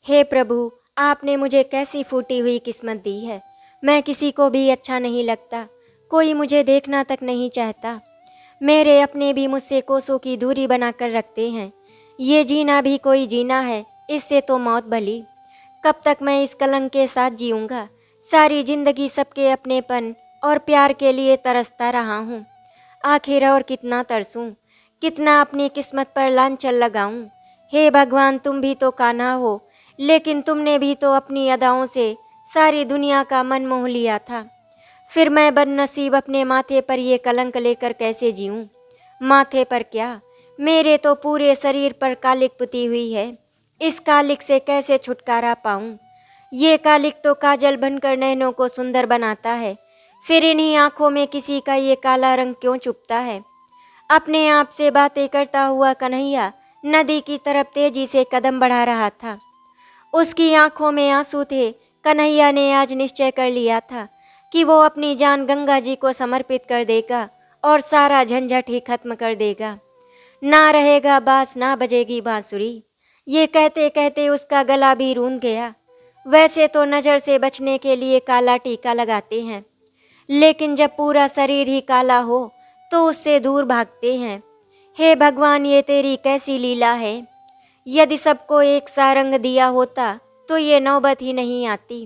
हे प्रभु, आपने मुझे कैसी फूटी हुई किस्मत दी है। मैं किसी को भी अच्छा नहीं लगता, कोई मुझे देखना तक नहीं चाहता। मेरे अपने भी मुझसे कोसों की दूरी बनाकर रखते हैं। ये जीना भी कोई जीना है, इससे तो मौत भली। कब तक मैं इस कलंक के साथ जीऊँगा। सारी जिंदगी सबके अपनेपन और प्यार के लिए तरसता रहा हूँ। आखिर और कितना तरसूं, कितना अपनी किस्मत पर लांछन लगाऊं। हे भगवान, तुम भी तो कान्हा हो, लेकिन तुमने भी तो अपनी अदाओं से सारी दुनिया का मन मोह लिया था। फिर मैं बदनसीब अपने माथे पर ये कलंक लेकर कैसे जीऊं। माथे पर क्या, मेरे तो पूरे शरीर पर कालिक पुती हुई है। इस कालिक से कैसे छुटकारा पाऊं। ये कालिक तो काजल बनकर नैनों को सुंदर बनाता है, फिर इन्हीं आँखों में किसी का ये काला रंग क्यों चुभता है। अपने आप से बातें करता हुआ कन्हैया नदी की तरफ तेजी से कदम बढ़ा रहा था। उसकी आंखों में आंसू थे। कन्हैया ने आज निश्चय कर लिया था कि वो अपनी जान गंगा जी को समर्पित कर देगा और सारा झंझट ही खत्म कर देगा। ना रहेगा बांस, ना बजेगी बांसुरी। ये कहते कहते उसका गला भी रूंध गया। वैसे तो नज़र से बचने के लिए काला टीका लगाते हैं, लेकिन जब पूरा शरीर ही काला हो तो उससे दूर भागते हैं। हे भगवान, ये तेरी कैसी लीला है। यदि सबको एक सा रंग दिया होता तो ये नौबत ही नहीं आती।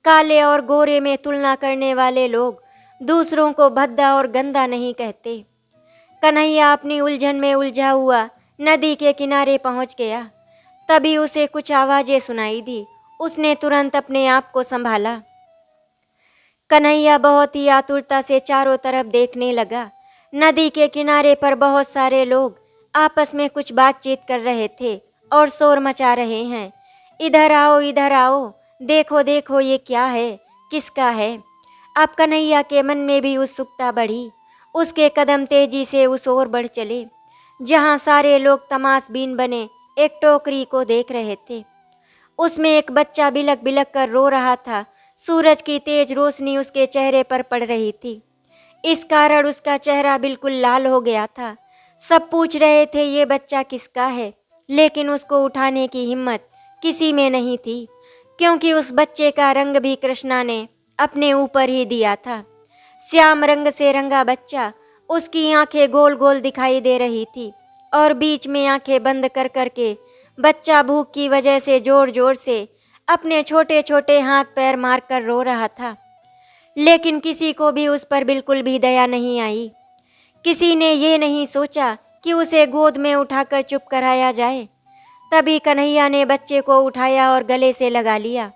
काले और गोरे में तुलना करने वाले लोग दूसरों को भद्दा और गंदा नहीं कहते। कन्हैया अपनी उलझन में उलझा हुआ नदी के किनारे पहुंच गया। तभी उसे कुछ आवाजें सुनाई दी। उसने तुरंत अपने आप को संभाला। कन्हैया बहुत ही आतुरता से चारों तरफ देखने लगा। नदी के किनारे पर बहुत सारे लोग आपस में कुछ बातचीत कर रहे थे और शोर मचा रहे हैं। इधर आओ, देखो देखो ये क्या है, किसका है। अब कन्हैया के मन में भी उत्सुकता बढ़ी। उसके कदम तेजी से उस ओर बढ़ चले जहां सारे लोग तमाशबीन बने एक टोकरी को देख रहे थे। उसमें एक बच्चा बिलक बिलक कर रो रहा था। सूरज की तेज रोशनी उसके चेहरे पर पड़ रही थी, इस कारण उसका चेहरा बिल्कुल लाल हो गया था। सब पूछ रहे थे ये बच्चा किसका है, लेकिन उसको उठाने की हिम्मत किसी में नहीं थी, क्योंकि उस बच्चे का रंग भी कृष्णा ने अपने ऊपर ही दिया था। श्याम रंग से रंगा बच्चा, उसकी आंखें गोल गोल दिखाई दे रही थी और बीच में आंखें बंद कर करके बच्चा भूख की वजह से जोर जोर से अपने छोटे छोटे हाथ पैर मारकर रो रहा था। लेकिन किसी को भी उस पर बिल्कुल भी दया नहीं आई। किसी ने ये नहीं सोचा कि उसे गोद में उठाकर चुप कराया जाए। तभी कन्हैया ने बच्चे को उठाया और गले से लगा लिया।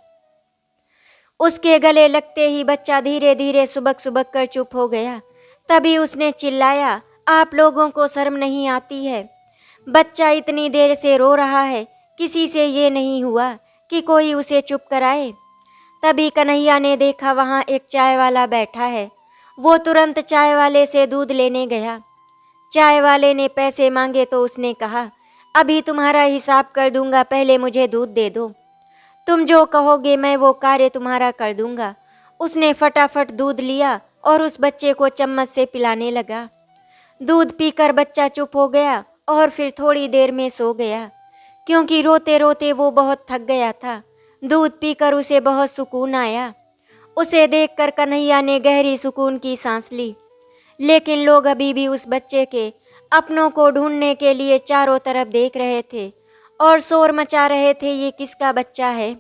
उसके गले लगते ही बच्चा धीरे धीरे सुबक सुबक कर चुप हो गया। तभी उसने चिल्लाया, आप लोगों को शर्म नहीं आती है? बच्चा इतनी देर से रो रहा है, किसी से ये नहीं हुआ कि कोई उसे चुप कराए। तभी कन्हैया ने देखा वहाँ एक चाय वाला बैठा है। वो तुरंत चाय वाले से दूध लेने गया। चाय वाले ने पैसे मांगे तो उसने कहा, अभी तुम्हारा हिसाब कर दूंगा, पहले मुझे दूध दे दो। तुम जो कहोगे मैं वो कार्य तुम्हारा कर दूंगा। उसने फटाफट दूध लिया और उस बच्चे को चम्मच से पिलाने लगा। दूध पीकर बच्चा चुप हो गया और फिर थोड़ी देर में सो गया, क्योंकि रोते रोते वो बहुत थक गया था। दूध पीकर उसे बहुत सुकून आया। उसे देखकर कन्हैया ने गहरी सुकून की सांस ली। लेकिन लोग अभी भी उस बच्चे के अपनों को ढूंढने के लिए चारों तरफ देख रहे थे और शोर मचा रहे थे, ये किसका बच्चा है,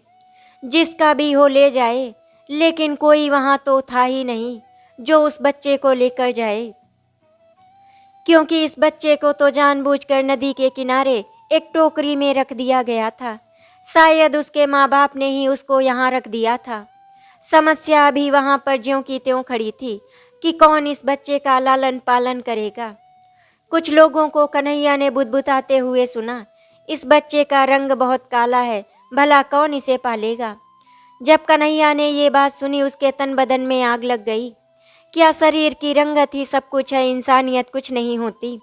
जिसका भी हो ले जाए। लेकिन कोई वहाँ तो था ही नहीं जो उस बच्चे को लेकर जाए, क्योंकि इस बच्चे को तो जानबूझकर नदी के किनारे एक टोकरी में रख दिया गया था। शायद उसके माँ बाप ने ही उसको यहाँ रख दिया था। समस्या अभी वहाँ पर ज्यों की त्यों खड़ी थी कि कौन इस बच्चे का लालन पालन करेगा। कुछ लोगों को कन्हैया ने बुदबुदाते हुए सुना, इस बच्चे का रंग बहुत काला है, भला कौन इसे पालेगा। जब कन्हैया ने ये बात सुनी उसके तन बदन में आग लग गई। क्या शरीर की रंगत ही सब कुछ है, इंसानियत कुछ नहीं होती।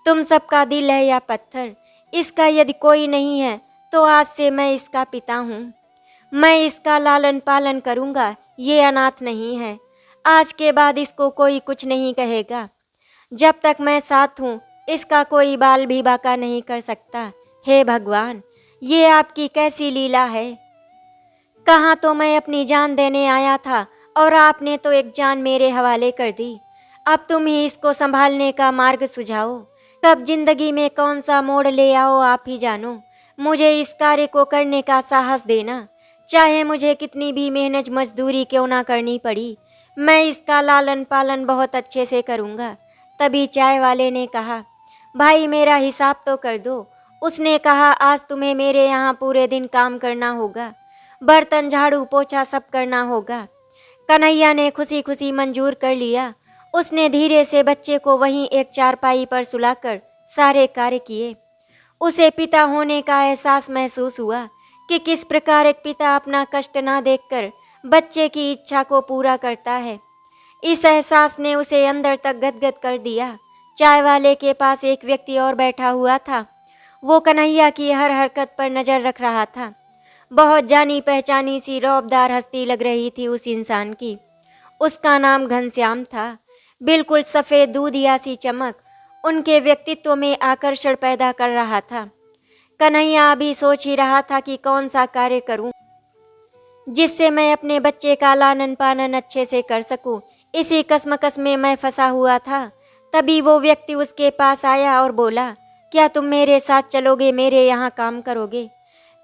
तुम सबका दिल है या पत्थर, इसका यदि कोई नहीं है तो आज से मैं इसका पिता हूँ। मैं इसका लालन पालन करूँगा, ये अनाथ नहीं है। आज के बाद इसको कोई कुछ नहीं कहेगा। जब तक मैं साथ हूँ इसका कोई बाल भी बाका नहीं कर सकता। हे भगवान, ये आपकी कैसी लीला है? कहाँ तो मैं अपनी जान देने आया था और आपने तो एक जान मेरे हवाले कर दी। अब तुम ही इसको संभालने का मार्ग सुझाओ। कब जिंदगी में कौन सा मोड़ ले आओ आप ही जानो। मुझे इस कार्य को करने का साहस देना, चाहे मुझे कितनी भी मेहनत मजदूरी क्यों ना करनी पड़ी। मैं इसका लालन पालन बहुत अच्छे से करूँगा। तभी चाय वाले ने कहा, भाई मेरा हिसाब तो कर दो। उसने कहा, आज तुम्हें मेरे यहाँ पूरे दिन काम करना होगा, बर्तन झाड़ू पोछा सब करना होगा। कन्हैया ने खुशी खुशी मंजूर कर लिया। उसने धीरे से बच्चे को वहीं एक चारपाई पर सुलाकर सारे कार्य किए। उसे पिता होने का एहसास महसूस हुआ कि किस प्रकार एक पिता अपना कष्ट ना देखकर बच्चे की इच्छा को पूरा करता है। इस एहसास ने उसे अंदर तक गदगद कर दिया। चाय वाले के पास एक व्यक्ति और बैठा हुआ था। वो कन्हैया की हर हरकत पर नजर रख रहा था। बहुत जानी पहचानी सी रौबदार हस्ती लग रही थी उस इंसान की। उसका नाम घनश्याम था। बिल्कुल सफ़ेद दूधिया सी चमक उनके व्यक्तित्व में आकर्षण पैदा कर रहा था। कन्हैया अभी सोच ही रहा था कि कौन सा कार्य करूं जिससे मैं अपने बच्चे का लालन पालन अच्छे से कर सकूं। इसी कसमकस में मैं फंसा हुआ था। तभी वो व्यक्ति उसके पास आया और बोला, क्या तुम मेरे साथ चलोगे, मेरे यहाँ काम करोगे?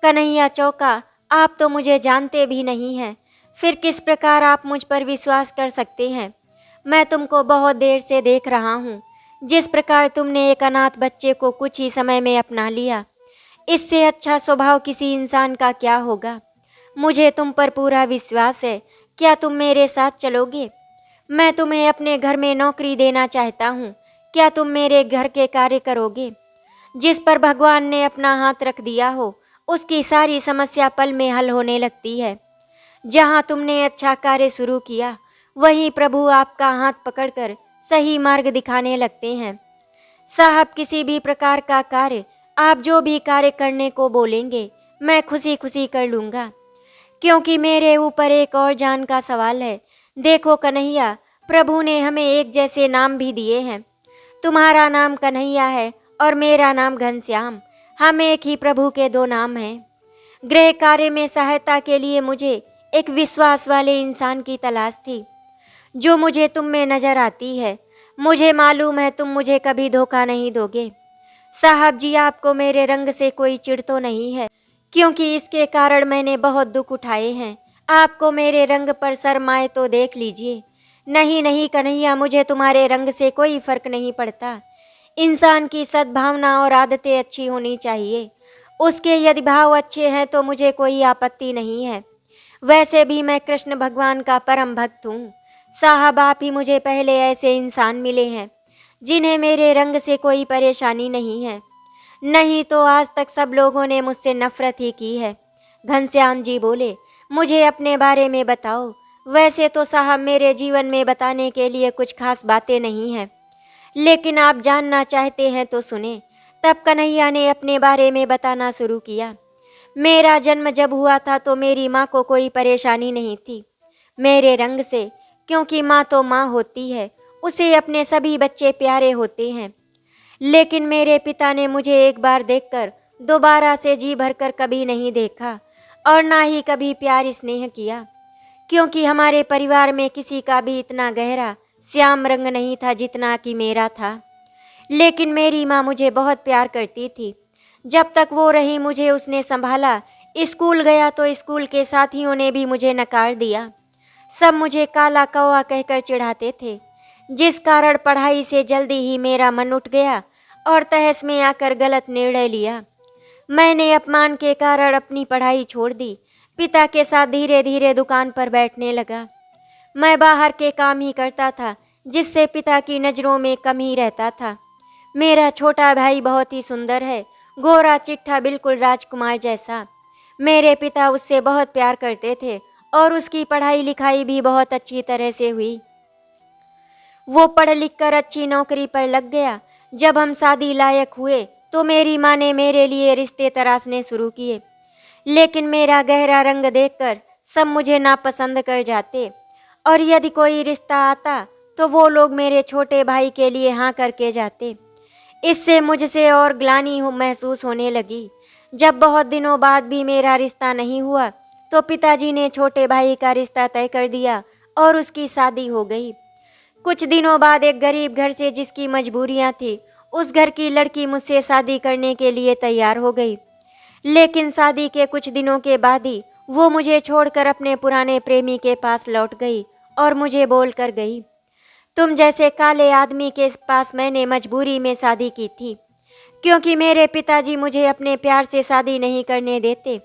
कन्हैया चौंका। आप तो मुझे जानते भी नहीं हैं, फिर किस प्रकार आप मुझ पर विश्वास कर सकते हैं? मैं तुमको बहुत देर से देख रहा हूँ। जिस प्रकार तुमने एक अनाथ बच्चे को कुछ ही समय में अपना लिया, इससे अच्छा स्वभाव किसी इंसान का क्या होगा? मुझे तुम पर पूरा विश्वास है। क्या तुम मेरे साथ चलोगे? मैं तुम्हें अपने घर में नौकरी देना चाहता हूँ। क्या तुम मेरे घर के कार्य करोगे? जिस पर भगवान ने अपना हाथ रख दिया हो, उसकी सारी समस्या पल में हल होने लगती है। जहाँ तुमने अच्छा कार्य शुरू किया, वहीं प्रभु आपका हाथ पकड़कर सही मार्ग दिखाने लगते हैं। साहब, किसी भी प्रकार का कार्य, आप जो भी कार्य करने को बोलेंगे, मैं खुशी खुशी कर लूँगा, क्योंकि मेरे ऊपर एक और जान का सवाल है। देखो कन्हैया, प्रभु ने हमें एक जैसे नाम भी दिए हैं। तुम्हारा नाम कन्हैया है और मेरा नाम घनश्याम। हम एक ही प्रभु के दो नाम हैं। गृह कार्य में सहायता के लिए मुझे एक विश्वास वाले इंसान की तलाश थी, जो मुझे तुम में नजर आती है। मुझे मालूम है तुम मुझे कभी धोखा नहीं दोगे। साहब जी, आपको मेरे रंग से कोई चिढ़ तो नहीं है, क्योंकि इसके कारण मैंने बहुत दुख उठाए हैं। आपको मेरे रंग पर शर्म आए तो देख लीजिए। नहीं नहीं कन्हैया, मुझे तुम्हारे रंग से कोई फर्क नहीं पड़ता। इंसान की सद्भावना और आदतें अच्छी होनी चाहिए। उसके यदि भाव अच्छे हैं तो मुझे कोई आपत्ति नहीं है। वैसे भी मैं कृष्ण भगवान का परम भक्त हूँ। साहब, आप ही मुझे पहले ऐसे इंसान मिले हैं जिन्हें मेरे रंग से कोई परेशानी नहीं है। नहीं तो आज तक सब लोगों ने मुझसे नफरत ही की है। घनश्याम जी बोले, मुझे अपने बारे में बताओ। वैसे तो साहब, मेरे जीवन में बताने के लिए कुछ खास बातें नहीं हैं, लेकिन आप जानना चाहते हैं तो सुने। तब कन्हैया ने अपने बारे में बताना शुरू किया। मेरा जन्म जब हुआ था तो मेरी माँ को कोई परेशानी नहीं थी मेरे रंग से, क्योंकि माँ तो माँ होती है, उसे अपने सभी बच्चे प्यारे होते हैं। लेकिन मेरे पिता ने मुझे एक बार देखकर दोबारा से जी भरकर कभी नहीं देखा और ना ही कभी प्यार स्नेह किया, क्योंकि हमारे परिवार में किसी का भी इतना गहरा श्याम रंग नहीं था जितना कि मेरा था। लेकिन मेरी माँ मुझे बहुत प्यार करती थी। जब तक वो रही मुझे उसने संभाला। स्कूल गया तो स्कूल के साथियों ने भी मुझे नकार दिया। सब मुझे काला कौवा कहकर चिढ़ाते थे, जिस कारण पढ़ाई से जल्दी ही मेरा मन उठ गया और तहस में आकर गलत निर्णय लिया। मैंने अपमान के कारण अपनी पढ़ाई छोड़ दी। पिता के साथ धीरे धीरे दुकान पर बैठने लगा। मैं बाहर के काम ही करता था, जिससे पिता की नज़रों में कम ही रहता था। मेरा छोटा भाई बहुत ही सुंदर है, गोरा चिट्ठा, बिल्कुल राजकुमार जैसा। मेरे पिता उससे बहुत प्यार करते थे और उसकी पढ़ाई लिखाई भी बहुत अच्छी तरह से हुई। वो पढ़ लिख कर अच्छी नौकरी पर लग गया। जब हम शादी लायक हुए तो मेरी माँ ने मेरे लिए रिश्ते तराशने शुरू किए, लेकिन मेरा गहरा रंग देखकर सब मुझे नापसंद कर जाते और यदि कोई रिश्ता आता तो वो लोग मेरे छोटे भाई के लिए हाँ करके जाते। इससे मुझसे और ग्लानि महसूस होने लगी। जब बहुत दिनों बाद भी मेरा रिश्ता नहीं हुआ तो पिताजी ने छोटे भाई का रिश्ता तय कर दिया और उसकी शादी हो गई। कुछ दिनों बाद एक गरीब घर से जिसकी मजबूरियां थी, उस घर की लड़की मुझसे शादी करने के लिए तैयार हो गई। लेकिन शादी के कुछ दिनों के बाद ही वो मुझे छोड़कर अपने पुराने प्रेमी के पास लौट गई और मुझे बोल कर गई, तुम जैसे काले आदमी के पास मैंने मजबूरी में शादी की थी, क्योंकि मेरे पिताजी मुझे अपने प्यार से शादी नहीं करने देते।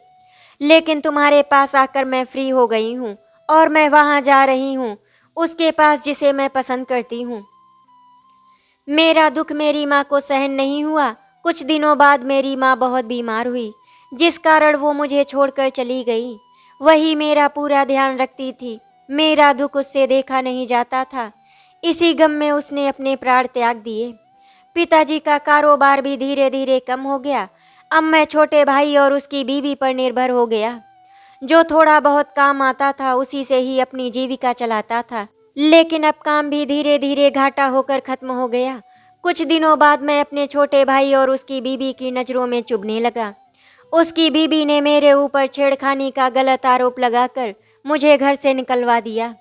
लेकिन तुम्हारे पास आकर मैं फ्री हो गई हूँ और मैं वहाँ जा रही हूँ, उसके पास जिसे मैं पसंद करती हूँ। मेरा दुख मेरी माँ को सहन नहीं हुआ। कुछ दिनों बाद मेरी माँ बहुत बीमार हुई, जिस कारण वो मुझे छोड़कर चली गई। वही मेरा पूरा ध्यान रखती थी, मेरा दुख उससे देखा नहीं जाता था। इसी गम में उसने अपने प्राण त्याग दिए। पिताजी का कारोबार भी धीरे धीरे कम हो गया। अब मैं छोटे भाई और उसकी बीवी पर निर्भर हो गया। जो थोड़ा बहुत काम आता था उसी से ही अपनी जीविका चलाता था। लेकिन अब काम भी धीरे धीरे घाटा होकर खत्म हो गया। कुछ दिनों बाद मैं अपने छोटे भाई और उसकी बीवी की नज़रों में चुभने लगा। उसकी बीवी ने मेरे ऊपर छेड़खानी का गलत आरोप लगाकर मुझे घर से निकलवा दिया।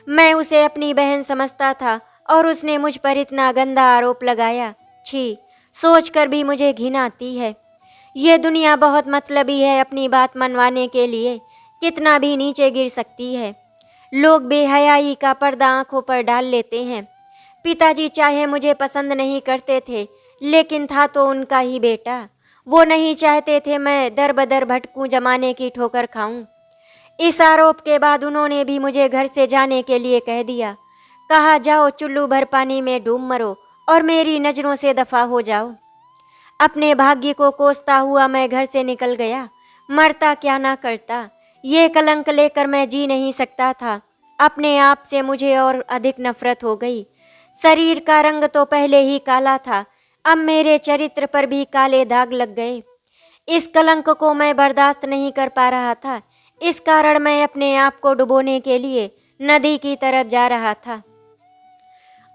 मैं उसे अपनी बहन समझता था और उसने मुझ पर इतना गंदा आरोप लगाया। छी, सोचकर भी मुझे घिन आती है। ये दुनिया बहुत मतलबी है, अपनी बात मनवाने के लिए कितना भी नीचे गिर सकती है। लोग बेहयाई का पर्दा आंखों पर डाल लेते हैं। पिताजी चाहे मुझे पसंद नहीं करते थे, लेकिन था तो उनका ही बेटा। वो नहीं चाहते थे मैं दर बदर भटकूं, जमाने की ठोकर खाऊं। इस आरोप के बाद उन्होंने भी मुझे घर से जाने के लिए कह दिया। कहा, जाओ चुल्लू भर पानी में डूब मरो और मेरी नज़रों से दफा हो जाओ। अपने भाग्य को कोसता हुआ मैं घर से निकल गया। मरता क्या ना करता, ये कलंक लेकर मैं जी नहीं सकता था। अपने आप से मुझे और अधिक नफरत हो गई। शरीर का रंग तो पहले ही काला था, अब मेरे चरित्र पर भी काले दाग लग गए। इस कलंक को मैं बर्दाश्त नहीं कर पा रहा था। इस कारण मैं अपने आप को डुबोने के लिए नदी की तरफ जा रहा था।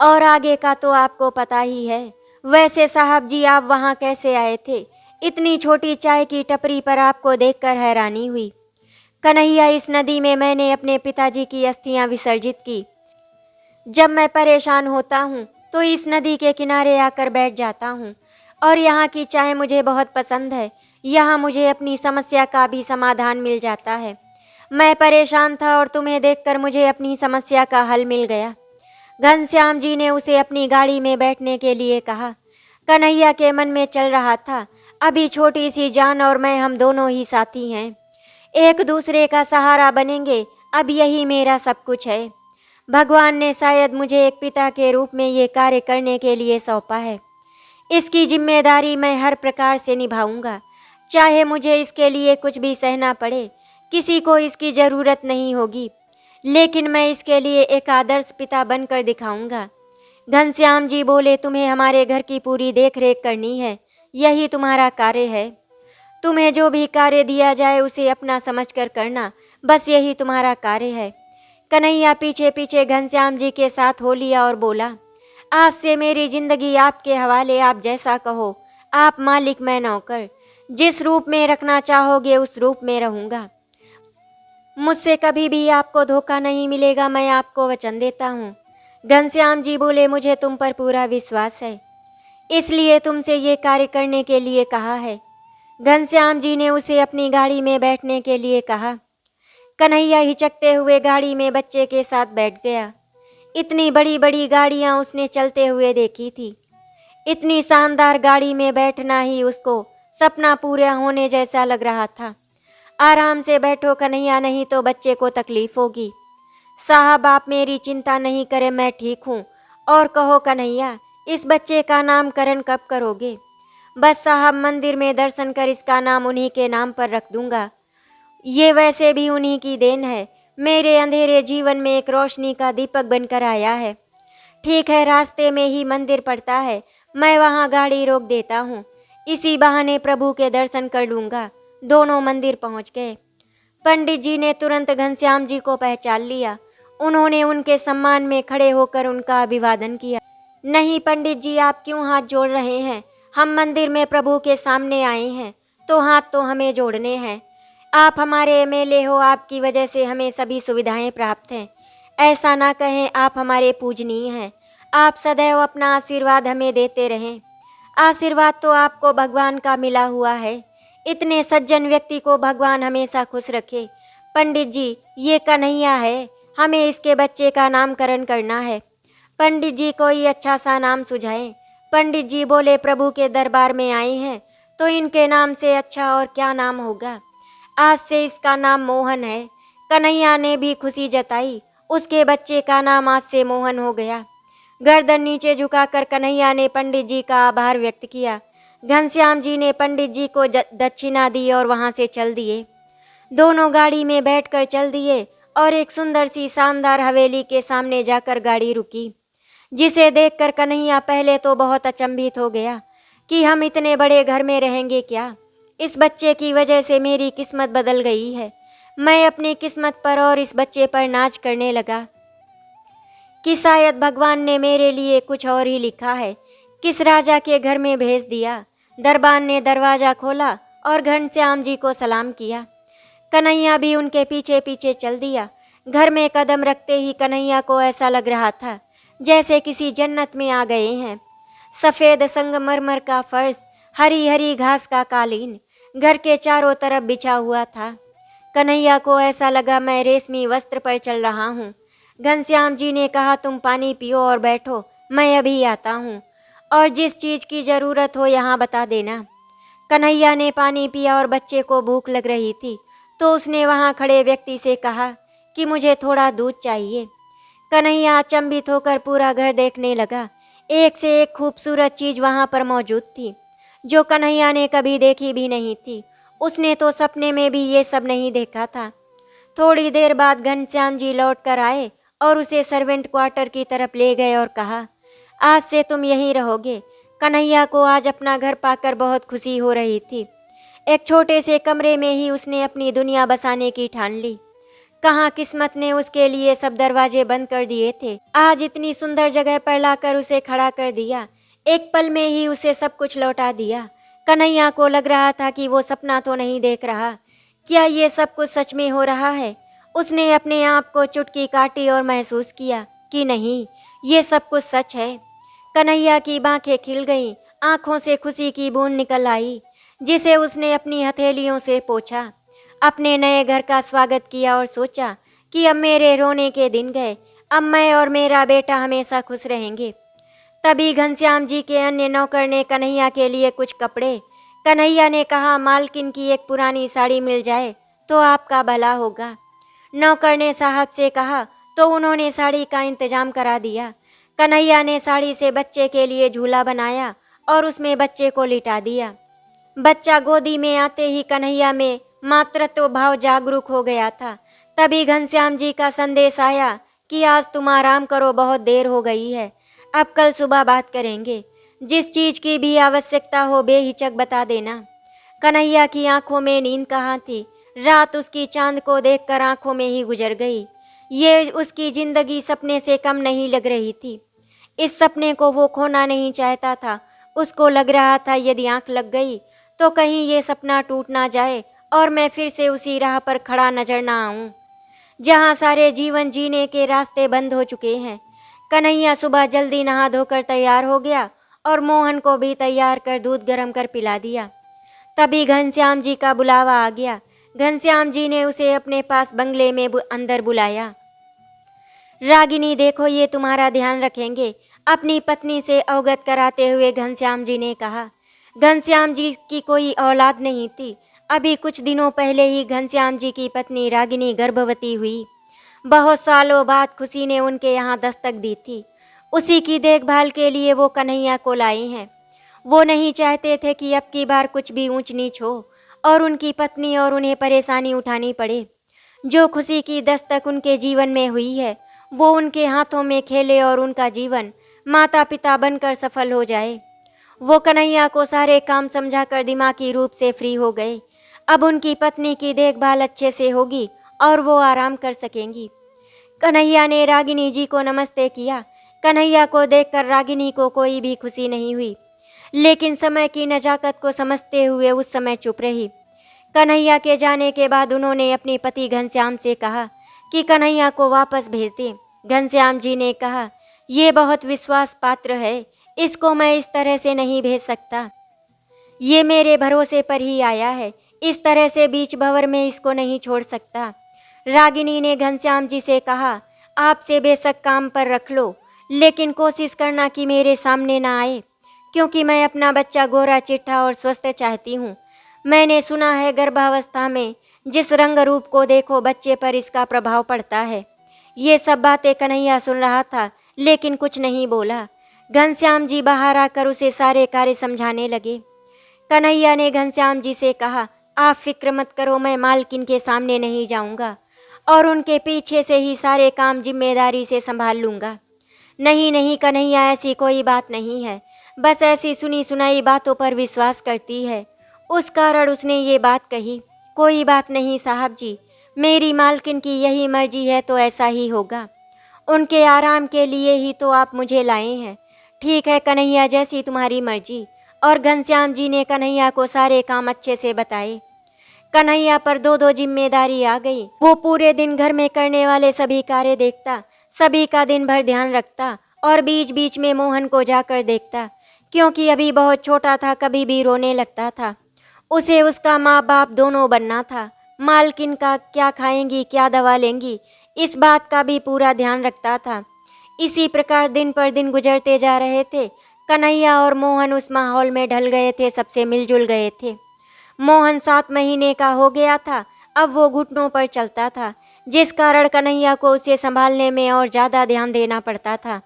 और आगे का तो आपको पता ही है। वैसे साहब जी, आप वहाँ कैसे आए थे? इतनी छोटी चाय की टपरी पर आपको देखकर हैरानी हुई। कन्हैया, इस नदी में मैंने अपने पिताजी की अस्थियां विसर्जित की। जब मैं परेशान होता हूँ तो इस नदी के किनारे आकर बैठ जाता हूँ और यहाँ की चाय मुझे बहुत पसंद है। यहाँ मुझे अपनी समस्या का भी समाधान मिल जाता है। मैं परेशान था और तुम्हें देखकर मुझे अपनी समस्या का हल मिल गया। घनश्याम जी ने उसे अपनी गाड़ी में बैठने के लिए कहा। कन्हैया के मन में चल रहा था, अभी छोटी सी जान और मैं, हम दोनों ही साथी हैं, एक दूसरे का सहारा बनेंगे। अब यही मेरा सब कुछ है। भगवान ने शायद मुझे एक पिता के रूप में ये कार्य करने के लिए सौंपा है। इसकी जिम्मेदारी मैं हर प्रकार से निभाऊंगा, चाहे मुझे इसके लिए कुछ भी सहना पड़े। किसी को इसकी ज़रूरत नहीं होगी, लेकिन मैं इसके लिए एक आदर्श पिता बनकर दिखाऊंगा। घनश्याम जी बोले, तुम्हें हमारे घर की पूरी देखरेख करनी है, यही तुम्हारा कार्य है। तुम्हें जो भी कार्य दिया जाए उसे अपना समझकर करना, बस यही तुम्हारा कार्य है। कन्हैया पीछे पीछे घनश्याम जी के साथ हो लिया और बोला, आज से मेरी जिंदगी आपके हवाले, आप जैसा कहो। आप मालिक, मैं नौकर। जिस रूप में रखना चाहोगे उस रूप में रहूँगा। मुझसे कभी भी आपको धोखा नहीं मिलेगा, मैं आपको वचन देता हूँ। घनश्याम जी बोले, मुझे तुम पर पूरा विश्वास है, इसलिए तुमसे ये कार्य करने के लिए कहा है। घनश्याम जी ने उसे अपनी गाड़ी में बैठने के लिए कहा। कन्हैया हिचकते हुए गाड़ी में बच्चे के साथ बैठ गया। इतनी बड़ी बड़ी गाड़ियाँ उसने चलते हुए देखी थी। इतनी शानदार गाड़ी में बैठना ही उसको सपना पूरा होने जैसा लग रहा था। आराम से बैठो कन्हैया, नहीं तो बच्चे को तकलीफ होगी। साहब, आप मेरी चिंता नहीं करें, मैं ठीक हूँ। और कहो कन्हैया, इस बच्चे का नामकरण कब करोगे? बस साहब, मंदिर में दर्शन कर इसका नाम उन्हीं के नाम पर रख दूंगा। ये वैसे भी उन्हीं की देन है, मेरे अंधेरे जीवन में एक रोशनी का दीपक बनकर आया है। ठीक है, रास्ते में ही मंदिर पड़ता है, मैं वहाँ गाड़ी रोक देता हूँ, इसी बहाने प्रभु के दर्शन कर लूँगा। दोनों मंदिर पहुँच गए। पंडित जी ने तुरंत घनश्याम जी को पहचान लिया। उन्होंने उनके सम्मान में खड़े होकर उनका अभिवादन किया। नहीं पंडित जी, आप क्यों हाथ जोड़ रहे हैं? हम मंदिर में प्रभु के सामने आए हैं, तो हाथ तो हमें जोड़ने हैं। आप हमारे एमएलए हो, आपकी वजह से हमें सभी सुविधाएं प्राप्त हैं। ऐसा ना कहें, आप हमारे पूजनीय हैं। आप सदैव अपना आशीर्वाद हमें देते रहें। आशीर्वाद तो आपको भगवान का मिला हुआ है। इतने सज्जन व्यक्ति को भगवान हमेशा खुश रखे। पंडित जी, ये कन्हैया है, हमें इसके बच्चे का नामकरण करना है। पंडित जी कोई अच्छा सा नाम सुझाएं। पंडित जी बोले, प्रभु के दरबार में आए हैं तो इनके नाम से अच्छा और क्या नाम होगा। आज से इसका नाम मोहन है। कन्हैया ने भी खुशी जताई। उसके बच्चे का नाम आज से मोहन हो गया। गर्दन नीचे झुकाकर कन्हैया ने पंडित जी का आभार व्यक्त किया। घनश्याम जी ने पंडित जी को दक्षिणा दी और वहां से चल दिए। दोनों गाड़ी में बैठकर चल दिए और एक सुंदर सी शानदार हवेली के सामने जाकर गाड़ी रुकी, जिसे देखकर कन्हैया पहले तो बहुत अचंभित हो गया कि हम इतने बड़े घर में रहेंगे क्या। इस बच्चे की वजह से मेरी किस्मत बदल गई है। मैं अपनी किस्मत पर और इस बच्चे पर नाच करने लगा कि शायद भगवान ने मेरे लिए कुछ और ही लिखा है। किस राजा के घर में भेज दिया। दरबार ने दरवाज़ा खोला और घनश्याम जी को सलाम किया। कन्हैया भी उनके पीछे पीछे चल दिया। घर में कदम रखते ही कन्हैया को ऐसा लग रहा था जैसे किसी जन्नत में आ गए हैं। सफ़ेद संगमरमर का फर्श, हरी हरी घास का कालीन घर के चारों तरफ बिछा हुआ था। कन्हैया को ऐसा लगा मैं रेशमी वस्त्र पर चल रहा हूँ। घनश्याम जी ने कहा, तुम पानी पियो और बैठो, मैं अभी आता हूँ, और जिस चीज़ की ज़रूरत हो यहाँ बता देना। कन्हैया ने पानी पिया और बच्चे को भूख लग रही थी तो उसने वहाँ खड़े व्यक्ति से कहा कि मुझे थोड़ा दूध चाहिए। कन्हैया अचंभित होकर पूरा घर देखने लगा। एक से एक खूबसूरत चीज़ वहाँ पर मौजूद थी जो कन्हैया ने कभी देखी भी नहीं थी। उसने तो सपने में भी ये सब नहीं देखा था। थोड़ी देर बाद घनश्याम जी लौट कर आए और उसे सर्वेंट क्वार्टर की तरफ ले गए और कहा, आज से तुम यहीं रहोगे। कन्हैया को आज अपना घर पाकर बहुत खुशी हो रही थी। एक छोटे से कमरे में ही उसने अपनी दुनिया बसाने की ठान ली। कहाँ किस्मत ने उसके लिए सब दरवाजे बंद कर दिए थे, आज इतनी सुंदर जगह पर लाकर उसे खड़ा कर दिया। एक पल में ही उसे सब कुछ लौटा दिया। कन्हैया को लग रहा था कि वो सपना तो नहीं देख रहा। क्या ये सब कुछ सच में हो रहा है? उसने अपने आप को चुटकी काटी और महसूस किया कि नहीं, ये सब कुछ सच है। कन्हैया की बाँखें खिल गईं, आंखों से खुशी की बूंद निकल आई, जिसे उसने अपनी हथेलियों से पोंछा। अपने नए घर का स्वागत किया और सोचा कि अब मेरे रोने के दिन गए, अब मैं और मेरा बेटा हमेशा खुश रहेंगे। तभी घनश्याम जी के अन्य नौकर ने कन्हैया के लिए कुछ कपड़े। कन्हैया ने कहा, मालकिन की एक पुरानी साड़ी मिल जाए तो आपका भला होगा। नौकर ने साहब से कहा तो उन्होंने साड़ी का इंतजाम करा दिया। कन्हैया ने साड़ी से बच्चे के लिए झूला बनाया और उसमें बच्चे को लिटा दिया। बच्चा गोदी में आते ही कन्हैया में मातृत्व भाव जागरूक हो गया था। तभी घनश्याम जी का संदेश आया कि आज तुम आराम करो, बहुत देर हो गई है, अब कल सुबह बात करेंगे। जिस चीज़ की भी आवश्यकता हो बेहिचक बता देना। कन्हैया की आंखों में नींद कहाँ थी। रात उसकी चांद को देखकर आंखों में ही गुजर गई। ये उसकी जिंदगी सपने से कम नहीं लग रही थी। इस सपने को वो खोना नहीं चाहता था। उसको लग रहा था यदि आंख लग गई तो कहीं ये सपना टूट ना जाए और मैं फिर से उसी राह पर खड़ा नजर ना आऊं जहां सारे जीवन जीने के रास्ते बंद हो चुके हैं। कन्हैया सुबह जल्दी नहा धोकर तैयार हो गया और मोहन को भी तैयार कर दूध गर्म कर पिला दिया। तभी घनश्याम जी का बुलावा आ गया। घनश्याम जी ने उसे अपने पास बंगले में अंदर बुलाया। रागिनी देखो, ये तुम्हारा ध्यान रखेंगे, अपनी पत्नी से अवगत कराते हुए घनश्याम जी ने कहा। घनश्याम जी की कोई औलाद नहीं थी। अभी कुछ दिनों पहले ही घनश्याम जी की पत्नी रागिनी गर्भवती हुई। बहुत सालों बाद खुशी ने उनके यहाँ दस्तक दी थी। उसी की देखभाल के लिए वो कन्हैया को लाए हैं। वो नहीं चाहते थे कि अब की बार कुछ भी ऊंच नीच हो और उनकी पत्नी और उन्हें परेशानी उठानी पड़े। जो खुशी की दस्तक उनके जीवन में हुई है वो उनके हाथों में खेले और उनका जीवन माता पिता बनकर सफल हो जाए। वो कन्हैया को सारे काम समझाकर दिमागी रूप से फ्री हो गए। अब उनकी पत्नी की देखभाल अच्छे से होगी और वो आराम कर सकेंगी। कन्हैया ने रागिनी जी को नमस्ते किया। कन्हैया को देखकर रागिनी को कोई भी खुशी नहीं हुई। लेकिन समय की नजाकत को समझते हुए उस समय चुप रही। कन्हैया के जाने के बाद उन्होंने अपने पति घनश्याम से कहा कि कन्हैया को वापस भेज दें। घनश्याम जी ने कहा, ये बहुत विश्वास पात्र है, इसको मैं इस तरह से नहीं भेज सकता। ये मेरे भरोसे पर ही आया है, इस तरह से बीच भंवर में इसको नहीं छोड़ सकता। रागिनी ने घनश्याम जी से कहा, आपसे बेशक काम पर रख लो, लेकिन कोशिश करना कि मेरे सामने ना आए, क्योंकि मैं अपना बच्चा गोरा चिट्ठा और स्वस्थ चाहती हूँ। मैंने सुना है गर्भावस्था में जिस रंग रूप को देखो बच्चे पर इसका प्रभाव पड़ता है। ये सब बातें कन्हैया सुन रहा था, लेकिन कुछ नहीं बोला। घनश्याम जी बाहर आकर उसे सारे कार्य समझाने लगे। कन्हैया ने घनश्याम जी से कहा, आप फिक्र मत करो, मैं मालकिन के सामने नहीं जाऊंगा और उनके पीछे से ही सारे काम जिम्मेदारी से संभाल लूंगा। नहीं नहीं कन्हैया, ऐसी कोई बात नहीं है, बस ऐसी सुनी सुनाई बातों पर विश्वास करती है, उस कारण उसने ये बात कही। कोई बात नहीं साहब जी, मेरी मालकिन की यही मर्जी है तो ऐसा ही होगा। उनके आराम के लिए ही तो आप मुझे लाए हैं। ठीक है कन्हैया, जैसी तुम्हारी मर्जी। और घनश्याम जी ने कन्हैया को सारे काम अच्छे से बताए। कन्हैया पर दो दो जिम्मेदारी आ गई। वो पूरे दिन घर में करने वाले सभी कार्य देखता, सभी का दिन भर ध्यान रखता और बीच बीच में मोहन को जाकर देखता, क्योंकि अभी बहुत छोटा था, कभी भी रोने लगता था। उसे उसका माँ बाप दोनों बनना था। मालकिन का क्या खाएंगी, क्या दवा लेंगी, इस बात का भी पूरा ध्यान रखता था। इसी प्रकार दिन पर दिन गुजरते जा रहे थे। कन्हैया और मोहन उस माहौल में ढल गए थे, सबसे मिलजुल गए थे। मोहन 7 महीने का हो गया था, अब वो घुटनों पर चलता था, जिस कारण कन्हैया को उसे संभालने में और ज़्यादा ध्यान देना पड़ता था।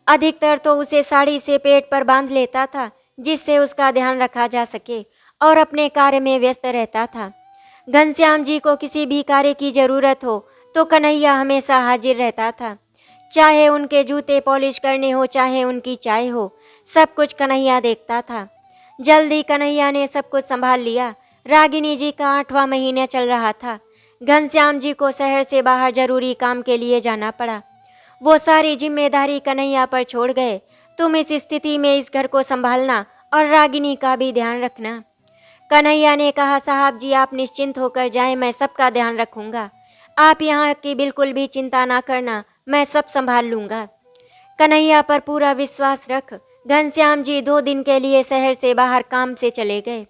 अधिकतर तो उसे साड़ी से पेट पर बांध लेता था, जिससे उसका ध्यान रखा जा सके, और अपने कार्य में व्यस्त रहता था। घनश्याम जी को किसी भी कार्य की ज़रूरत हो तो कन्हैया हमेशा हाजिर रहता था। चाहे उनके जूते पॉलिश करने हो, चाहे उनकी चाय हो, सब कुछ कन्हैया देखता था। जल्दी कन्हैया ने सब कुछ संभाल लिया। रागिनी जी का 8वां महीना चल रहा था। घनश्याम जी को शहर से बाहर जरूरी काम के लिए जाना पड़ा। वो सारी जिम्मेदारी कन्हैया पर छोड़ गए। तुम इस स्थिति में इस घर को संभालना और रागिनी का भी ध्यान रखना। कन्हैया ने कहा, साहब जी आप निश्चिंत होकर जाएं, मैं सबका ध्यान रखूंगा। आप यहाँ की बिल्कुल भी चिंता ना करना, मैं सब संभाल लूँगा। कन्हैया पर पूरा विश्वास रख। घनश्याम जी 2 दिन के लिए शहर से बाहर काम से चले गए।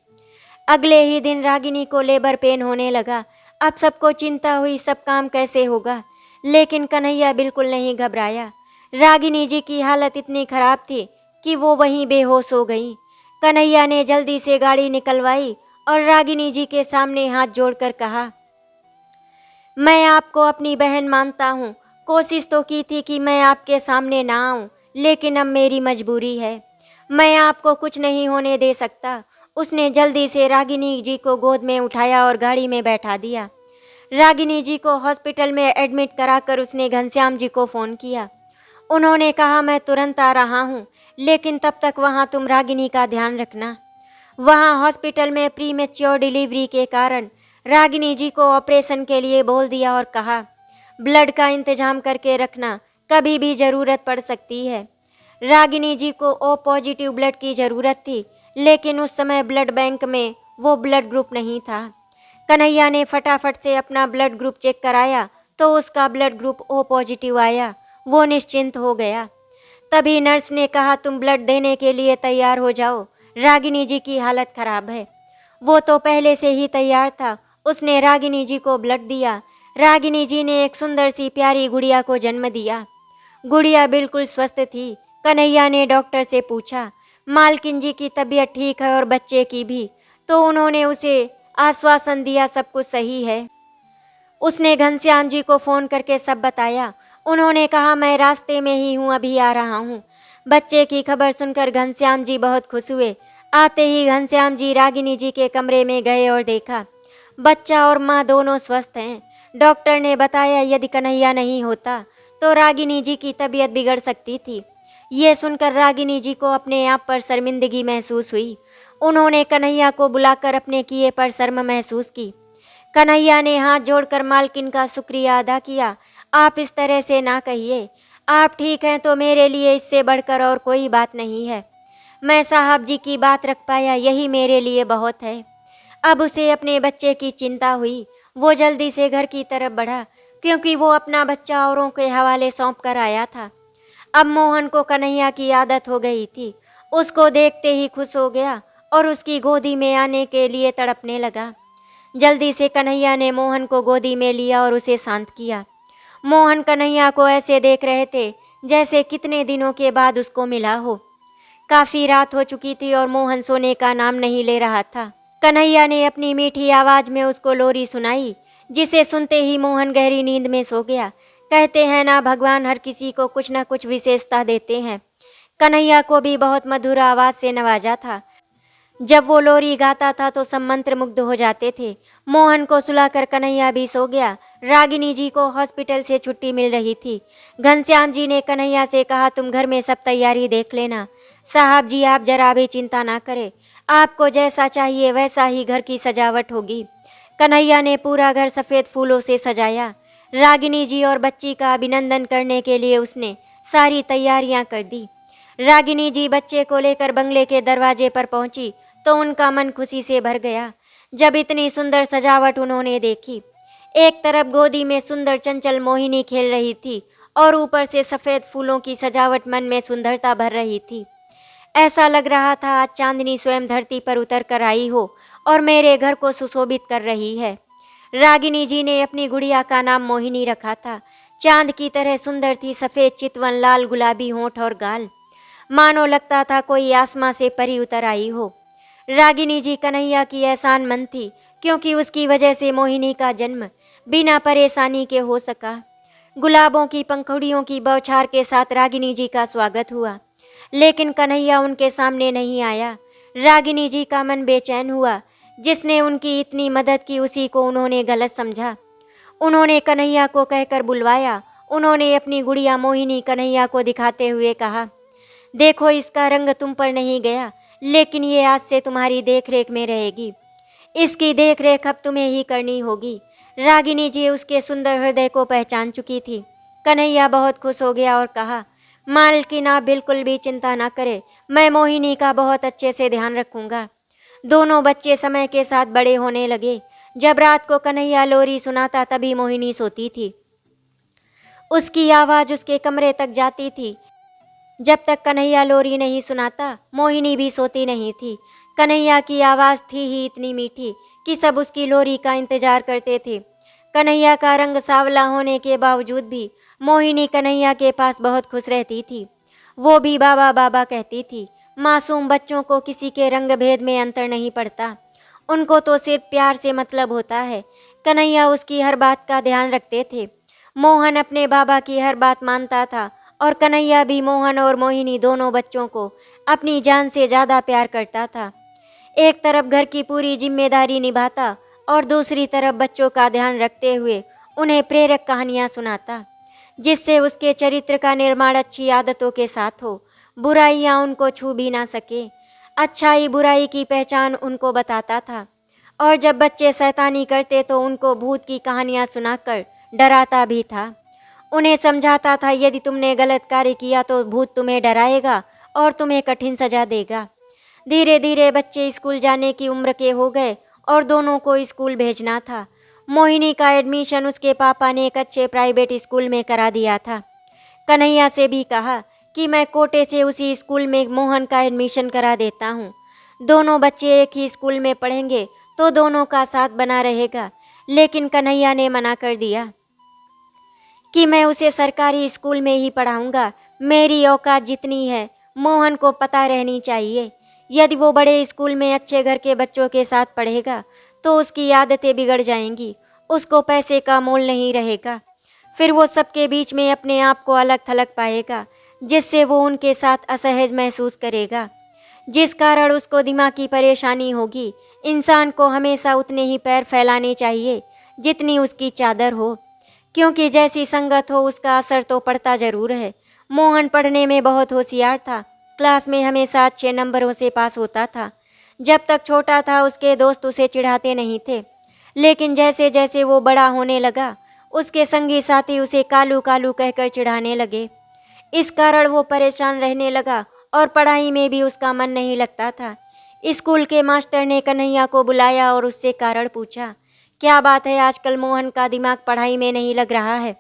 अगले ही दिन रागिनी को लेबर पेन होने लगा। अब सबको चिंता हुई, सब काम कैसे होगा, लेकिन कन्हैया बिल्कुल नहीं घबराया। रागिनी जी की हालत इतनी खराब थी कि वो वहीं बेहोश हो गई। कन्हैया ने जल्दी से गाड़ी निकलवाई और रागिनी जी के सामने हाथ जोड़कर कहा, मैं आपको अपनी बहन मानता हूँ। कोशिश तो की थी कि मैं आपके सामने ना आऊँ, लेकिन अब मेरी मजबूरी है। मैं आपको कुछ नहीं होने दे सकता। उसने जल्दी से रागिनी जी को गोद में उठाया और गाड़ी में बैठा दिया। रागिनी जी को हॉस्पिटल में एडमिट कराकर उसने घनश्याम जी को फ़ोन किया। उन्होंने कहा, मैं तुरंत आ रहा हूँ, लेकिन तब तक वहाँ तुम रागिनी का ध्यान रखना। वहाँ हॉस्पिटल में प्रीमेच्योर डिलीवरी के कारण रागिनी जी को ऑपरेशन के लिए बोल दिया और कहा, ब्लड का इंतजाम करके रखना, कभी भी ज़रूरत पड़ सकती है। रागिनी जी को ओ पॉजिटिव ब्लड की ज़रूरत थी, लेकिन उस समय ब्लड बैंक में वो ब्लड ग्रुप नहीं था। कन्हैया ने फटाफट से अपना ब्लड ग्रुप चेक कराया तो उसका ब्लड ग्रुप ओ पॉजिटिव आया। वो निश्चिंत हो गया। तभी नर्स ने कहा, तुम ब्लड देने के लिए तैयार हो जाओ, रागिनी जी की हालत खराब है। वो तो पहले से ही तैयार था। उसने रागिनी जी को ब्लड दिया। रागिनी जी ने एक सुंदर सी प्यारी गुड़िया को जन्म दिया। गुड़िया बिल्कुल स्वस्थ थी। कन्हैया ने डॉक्टर से पूछा, मालकिन जी की तबीयत ठीक है और बच्चे की भी? तो उन्होंने उसे आश्वासन दिया, सब कुछ सही है। उसने घनश्याम जी को फ़ोन करके सब बताया। उन्होंने कहा, मैं रास्ते में ही हूँ, अभी आ रहा हूँ। बच्चे की खबर सुनकर घनश्याम जी बहुत खुश हुए। आते ही घनश्याम जी रागिनी जी के कमरे में गए और देखा बच्चा और माँ दोनों स्वस्थ हैं। डॉक्टर ने बताया यदि कन्हैया नहीं होता तो रागिनी जी की तबीयत बिगड़ सकती थी। ये सुनकर रागिनी जी को अपने आप पर शर्मिंदगी महसूस हुई। उन्होंने कन्हैया को बुलाकर अपने किए पर शर्म महसूस की। कन्हैया ने हाथ जोड़कर मालकिन का शुक्रिया अदा किया। आप इस तरह से ना कहिए, आप ठीक हैं तो मेरे लिए इससे बढ़कर और कोई बात नहीं है। मैं साहब जी की बात रख पाया, यही मेरे लिए बहुत है। अब उसे अपने बच्चे की चिंता हुई। वो जल्दी से घर की तरफ बढ़ा, क्योंकि वो अपना बच्चा औरों के हवाले सौंप कर आया था। अब मोहन को कन्हैया की आदत हो गई थी। उसको देखते ही खुश हो गया और उसकी गोदी में आने के लिए तड़पने लगा। जल्दी से कन्हैया ने मोहन को गोदी में लिया और उसे शांत किया। मोहन कन्हैया को ऐसे देख रहे थे जैसे कितने दिनों के बाद उसको मिला हो। काफी रात हो चुकी थी और मोहन सोने का नाम नहीं ले रहा था। कन्हैया ने अपनी मीठी आवाज में उसको लोरी सुनाई, जिसे सुनते ही मोहन गहरी नींद में सो गया। कहते हैं ना, भगवान हर किसी को कुछ न कुछ विशेषता देते हैं। कन्हैया को भी बहुत मधुर आवाज से नवाजा था। जब वो लोरी गाता था तो सब मंत्र मुग्ध हो जाते थे। मोहन को सुलाकर कन्हैया भी सो गया। रागिनी जी को हॉस्पिटल से छुट्टी मिल रही थी। घनश्याम जी ने कन्हैया से कहा, तुम घर में सब तैयारी देख लेना। साहब जी, आप जरा भी चिंता ना करें, आपको जैसा चाहिए वैसा ही घर की सजावट होगी। कन्हैया ने पूरा घर सफ़ेद फूलों से सजाया। रागिनी जी और बच्ची का अभिनंदन करने के लिए उसने सारी तैयारियां कर दी। रागिनी जी बच्चे को लेकर बंगले के दरवाजे पर पहुंची तो उनका मन खुशी से भर गया जब इतनी सुंदर सजावट उन्होंने देखी। एक तरफ गोदी में सुंदर चंचल मोहिनी खेल रही थी और ऊपर से सफ़ेद फूलों की सजावट मन में सुंदरता भर रही थी। ऐसा लग रहा था आज चांदनी स्वयं धरती पर उतर कर आई हो और मेरे घर को सुशोभित कर रही है। रागिनी जी ने अपनी गुड़िया का नाम मोहिनी रखा था। चांद की तरह सुंदर थी, सफ़ेद चितवन, लाल गुलाबी होंठ और गाल, मानो लगता था कोई आसमां से परी उतर आई हो। रागिनी जी कन्हैया की एहसान मंद थी, क्योंकि उसकी वजह से मोहिनी का जन्म बिना परेशानी के हो सका। गुलाबों की पंखुड़ियों की बौछार के साथ रागिनी जी का स्वागत हुआ, लेकिन कन्हैया उनके सामने नहीं आया। रागिनी जी का मन बेचैन हुआ। जिसने उनकी इतनी मदद की उसी को उन्होंने गलत समझा। उन्होंने कन्हैया को कहकर बुलवाया। उन्होंने अपनी गुड़िया मोहिनी कन्हैया को दिखाते हुए कहा, देखो, इसका रंग तुम पर नहीं गया, लेकिन ये आज से तुम्हारी देखरेख में रहेगी। इसकी देखरेख अब तुम्हें ही करनी होगी। रागिनी जी उसके सुंदर हृदय को पहचान चुकी थी। कन्हैया बहुत खुश हो गया और कहा, मालकिन आप बिल्कुल भी चिंता ना करें, मैं मोहिनी का बहुत अच्छे से ध्यान रखूंगा। दोनों बच्चे समय के साथ बड़े होने लगे। जब रात को कन्हैया लोरी सुनाता तभी मोहिनी सोती थी। उसकी आवाज़ उसके कमरे तक जाती थी। जब तक कन्हैया लोरी नहीं सुनाता मोहिनी भी सोती नहीं थी। कन्हैया की आवाज़ थी ही इतनी मीठी कि सब उसकी लोरी का इंतजार करते थे। कन्हैया का रंग सांवला होने के बावजूद भी मोहिनी कन्हैया के पास बहुत खुश रहती थी। वो भी बाबा बाबा कहती थी। मासूम बच्चों को किसी के रंग भेद में अंतर नहीं पड़ता, उनको तो सिर्फ प्यार से मतलब होता है। कन्हैया उसकी हर बात का ध्यान रखते थे। मोहन अपने बाबा की हर बात मानता था और कन्हैया भी मोहन और मोहिनी दोनों बच्चों को अपनी जान से ज़्यादा प्यार करता था। एक तरफ घर की पूरी जिम्मेदारी निभाता और दूसरी तरफ बच्चों का ध्यान रखते हुए उन्हें प्रेरक कहानियाँ सुनाता, जिससे उसके चरित्र का निर्माण अच्छी आदतों के साथ हो, बुराइयाँ उनको छू भी ना सके। अच्छाई बुराई की पहचान उनको बताता था और जब बच्चे शैतानी करते तो उनको भूत की कहानियाँ सुनाकर डराता भी था। उन्हें समझाता था, यदि तुमने गलत कार्य किया तो भूत तुम्हें डराएगा और तुम्हें कठिन सजा देगा। धीरे धीरे बच्चे स्कूल जाने की उम्र के हो गए और दोनों को स्कूल भेजना था। मोहिनी का एडमिशन उसके पापा ने एक अच्छे प्राइवेट स्कूल में करा दिया था। कन्हैया से भी कहा कि मैं कोटे से उसी स्कूल में मोहन का एडमिशन करा देता हूँ। दोनों बच्चे एक ही स्कूल में पढ़ेंगे तो दोनों का साथ बना रहेगा। लेकिन कन्हैया ने मना कर दिया कि मैं उसे सरकारी स्कूल में ही पढ़ाऊँगा। मेरी औकात जितनी है मोहन को पता रहनी चाहिए। यदि वो बड़े स्कूल में अच्छे घर के बच्चों के साथ पढ़ेगा तो उसकी आदतें बिगड़ जाएंगी, उसको पैसे का मोल नहीं रहेगा। फिर वो सबके बीच में अपने आप को अलग थलग पाएगा, जिससे वो उनके साथ असहज महसूस करेगा, जिस कारण उसको दिमाग की परेशानी होगी। इंसान को हमेशा उतने ही पैर फैलाने चाहिए जितनी उसकी चादर हो, क्योंकि जैसी संगत हो उसका असर तो पड़ता ज़रूर है। मोहन पढ़ने में बहुत होशियार था। क्लास में हमेशा अच्छे नंबरों से पास होता था। जब तक छोटा था उसके दोस्त उसे चिढ़ाते नहीं थे, लेकिन जैसे जैसे वो बड़ा होने लगा उसके संगी साथी उसे कालू कालू कहकर चिढ़ाने लगे। इस कारण वो परेशान रहने लगा और पढ़ाई में भी उसका मन नहीं लगता था। स्कूल के मास्टर ने कन्हैया को बुलाया और उससे कारण पूछा, क्या बात है, आजकल मोहन का दिमाग पढ़ाई में नहीं लग रहा है।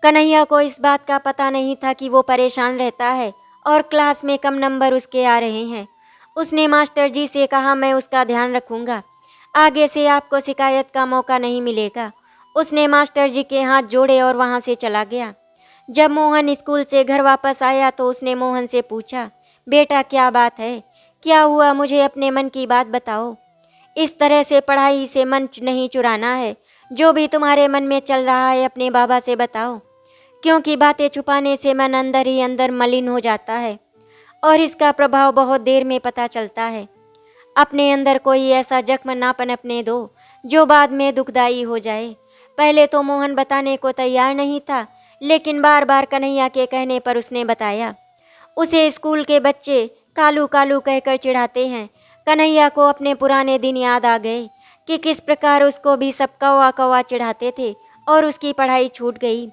कन्हैया को इस बात का पता नहीं था कि वो परेशान रहता है और क्लास में कम नंबर उसके आ रहे हैं। उसने मास्टर जी से कहा, मैं उसका ध्यान रखूंगा, आगे से आपको शिकायत का मौका नहीं मिलेगा। उसने मास्टर जी के हाथ जोड़े और वहाँ से चला गया। जब मोहन स्कूल से घर वापस आया तो उसने मोहन से पूछा, बेटा क्या बात है, क्या हुआ, मुझे अपने मन की बात बताओ। इस तरह से पढ़ाई से मन नहीं चुराना है, जो भी तुम्हारे मन में चल रहा है अपने बाबा से बताओ, क्योंकि बातें छुपाने से मन अंदर ही अंदर मलिन हो जाता है और इसका प्रभाव बहुत देर में पता चलता है। अपने अंदर कोई ऐसा जख्म ना पनपने दो जो बाद में दुखदाई हो जाए। पहले तो मोहन बताने को तैयार नहीं था, लेकिन बार बार कन्हैया के कहने पर उसने बताया। उसे स्कूल के बच्चे कालू कालू कहकर चिढ़ाते हैं। कन्हैया को अपने पुराने दिन याद आ गए कि किस प्रकार उसको भी सब कौवा कौवा चिढ़ाते थे और उसकी पढ़ाई छूट गई।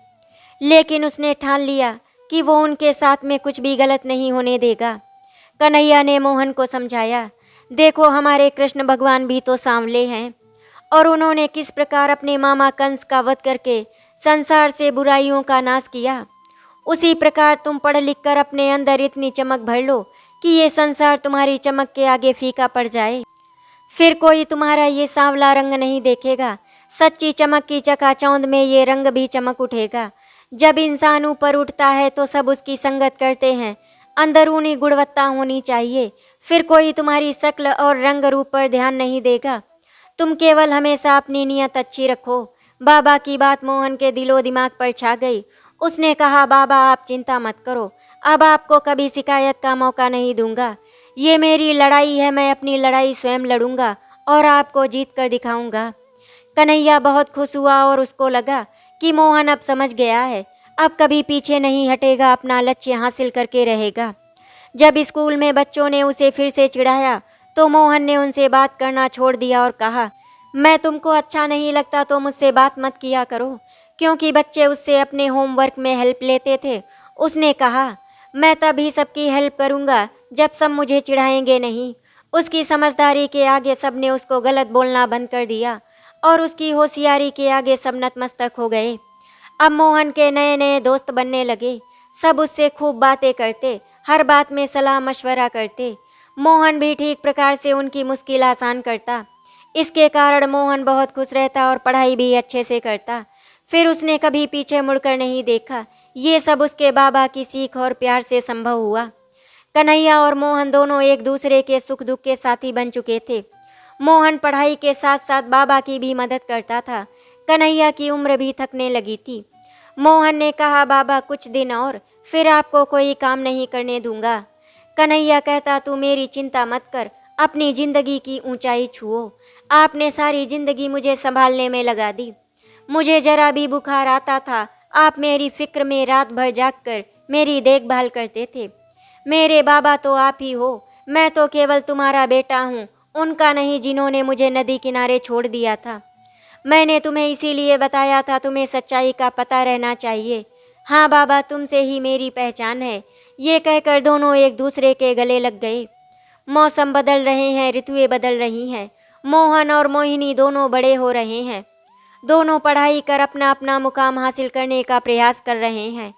लेकिन उसने ठान लिया कि वो उनके साथ में कुछ भी गलत नहीं होने देगा। कन्हैया ने मोहन को समझाया, देखो हमारे कृष्ण भगवान भी तो सांवले हैं और उन्होंने किस प्रकार अपने मामा कंस का वध करके संसार से बुराइयों का नाश किया। उसी प्रकार तुम पढ़ लिख कर अपने अंदर इतनी चमक भर लो कि ये संसार तुम्हारी चमक के आगे फीका पड़ जाए। फिर कोई तुम्हारा ये सांवला रंग नहीं देखेगा। सच्ची चमक की चकाचौंध में ये रंग भी चमक उठेगा। जब इंसान ऊपर उठता है तो सब उसकी संगत करते हैं। अंदरूनी गुणवत्ता होनी चाहिए, फिर कोई तुम्हारी शक्ल और रंग रूप पर ध्यान नहीं देगा। तुम केवल हमेशा अपनी नीयत अच्छी रखो। बाबा की बात मोहन के दिलो दिमाग पर छा गई। उसने कहा, बाबा आप चिंता मत करो, अब आपको कभी शिकायत का मौका नहीं दूंगा। ये मेरी लड़ाई है, मैं अपनी लड़ाई स्वयं लड़ूंगा और आपको जीत कर दिखाऊंगा। कन्हैया बहुत खुश हुआ और उसको लगा कि मोहन अब समझ गया है, अब कभी पीछे नहीं हटेगा, अपना लक्ष्य हासिल करके रहेगा। जब स्कूल में बच्चों ने उसे फिर से चिढ़ाया तो मोहन ने उनसे बात करना छोड़ दिया और कहा, मैं तुमको अच्छा नहीं लगता तो मुझसे बात मत किया करो, क्योंकि बच्चे उससे अपने होमवर्क में हेल्प लेते थे। उसने कहा, मैं तभी सबकी हेल्प करूँगा जब सब मुझे चिढ़ाएंगे नहीं। उसकी समझदारी के आगे सब ने उसको गलत बोलना बंद कर दिया और उसकी होशियारी के आगे सब नतमस्तक हो गए। अब मोहन के नए नए दोस्त बनने लगे। सब उससे खूब बातें करते, हर बात में सलाह मशवरा करते। मोहन भी ठीक प्रकार से उनकी मुश्किल आसान करता। इसके कारण मोहन बहुत खुश रहता और पढ़ाई भी अच्छे से करता। फिर उसने कभी पीछे मुड़कर नहीं देखा। ये सब उसके बाबा की सीख और प्यार से संभव हुआ। कन्हैया और मोहन दोनों एक दूसरे के सुख दुख के साथी बन चुके थे। मोहन पढ़ाई के साथ साथ बाबा की भी मदद करता था। कन्हैया की उम्र भी थकने लगी थी। मोहन ने कहा, बाबा कुछ दिन और, फिर आपको कोई काम नहीं करने दूंगा। कन्हैया कहता, तू मेरी चिंता मत कर, अपनी जिंदगी की ऊंचाई छुओ। आपने सारी जिंदगी मुझे संभालने में लगा दी। मुझे जरा भी बुखार आता था, आप मेरी फिक्र में रात भर जागकर मेरी देखभाल करते थे। मेरे बाबा तो आप ही हो, मैं तो केवल तुम्हारा बेटा हूँ, उनका नहीं जिन्होंने मुझे नदी किनारे छोड़ दिया था। मैंने तुम्हें इसीलिए बताया था, तुम्हें सच्चाई का पता रहना चाहिए। हाँ बाबा, तुमसे ही मेरी पहचान है। ये कहकर दोनों एक दूसरे के गले लग गए। मौसम बदल रहे हैं, ऋतुएं बदल रही हैं। मोहन और मोहिनी दोनों बड़े हो रहे हैं। दोनों पढ़ाई कर अपना अपना मुकाम हासिल करने का प्रयास कर रहे हैं।